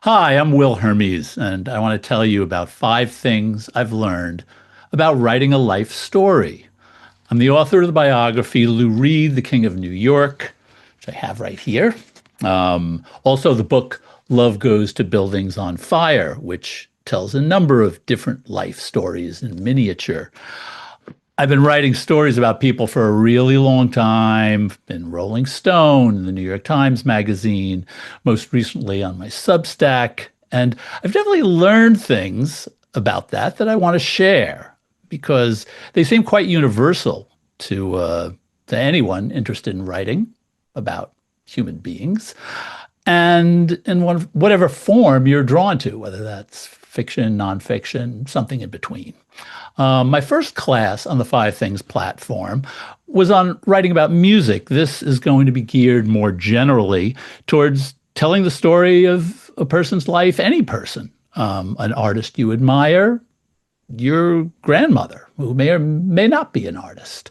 Hi, I'm Will Hermes, and I want to tell you about 5 things I've learned about writing a life story. I'm the author of the biography Lou Reed, The King of New York, which I have right here. Also, the book Love Goes to Buildings on Fire, which tells a number of different life stories in miniature. I've been writing stories about people for a really long time, in Rolling Stone, the New York Times Magazine, most recently on my Substack. And I've definitely learned things about that I want to share because they seem quite universal to anyone interested in writing about human beings and in whatever form you're drawn to, whether that's fiction, nonfiction, something in between. My first class on the Five Things platform was on writing about music. This is going to be geared more generally towards telling the story of a person's life, any person, an artist you admire, your grandmother, who may or may not be an artist.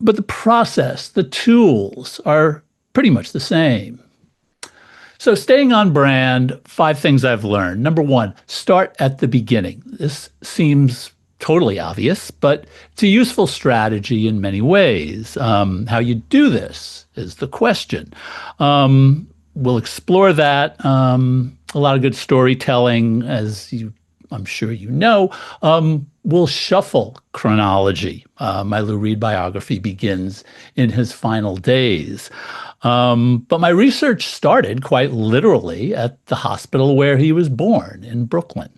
But the process, the tools are pretty much the same. So, staying on brand, 5 things I've learned. Number one, start at the beginning. This seems totally obvious, but it's a useful strategy in many ways. How you do this is the question. We'll explore that. A lot of good storytelling, I'm sure you know, will shuffle chronology. My Lou Reed biography begins in his final days. But my research started quite literally at the hospital where he was born in Brooklyn.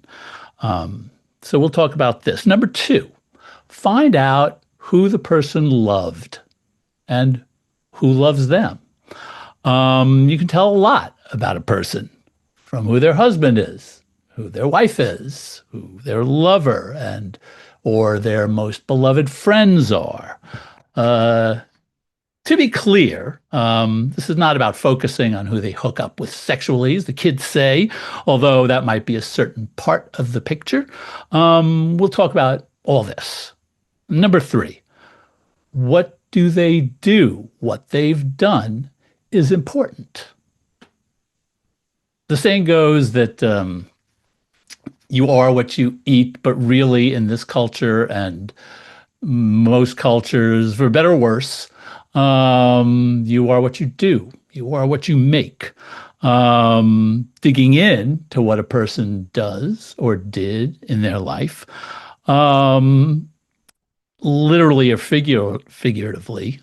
So we'll talk about this. Number two, find out who the person loved and who loves them. You can tell a lot about a person from who their husband is, who their wife is, who their lover and or their most beloved friends are. To be clear, this is not about focusing on who they hook up with sexually, as the kids say, although that might be a certain part of the picture. We'll talk about all this. Number three, what do they do? What they've done is important. The saying goes that you are what you eat, but really in this culture and most cultures, for better or worse, you are what you do. You are what you make. Digging in to what a person does or did in their life, literally or figuratively,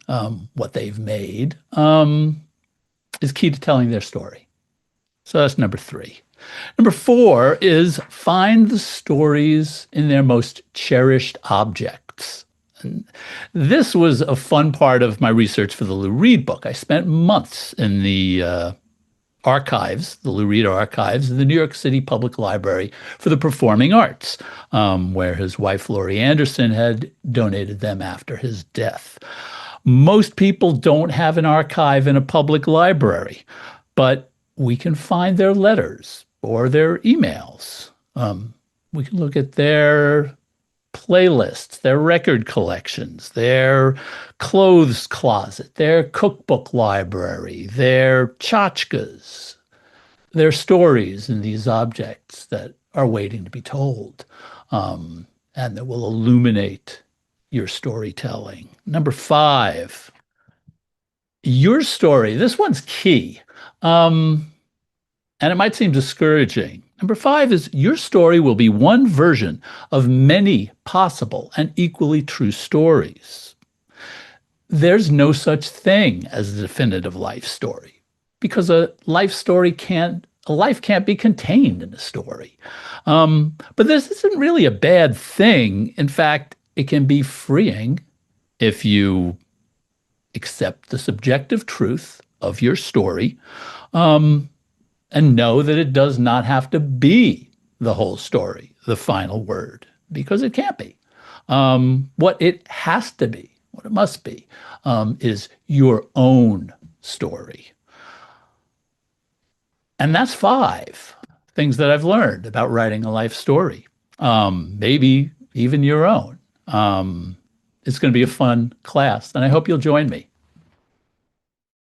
what they've made, is key to telling their story. So that's number three. Number four is find the stories in their most cherished objects. And this was a fun part of my research for the Lou Reed book. I spent months in the archives, the Lou Reed archives, in the New York City Public Library for the Performing Arts, where his wife, Laurie Anderson, had donated them after his death. Most people don't have an archive in a public library, but we can find their letters or their emails. We can look at their playlists, their record collections, their clothes closet, their cookbook library, their tchotchkes, their stories in these objects that are waiting to be told, and that will illuminate your storytelling. Number five, your story. This one's key. And it might seem discouraging. Number five is your story will be one version of many possible and equally true stories. There's no such thing as a definitive life story because a life can't be contained in a story. But this isn't really a bad thing. In fact, it can be freeing if you accept the subjective truth of your story. And know that it does not have to be the whole story, the final word, because it can't be. What it has to be, what it must be, is your own story. And that's 5 things that I've learned about writing a life story, maybe even your own. It's going to be a fun class, and I hope you'll join me.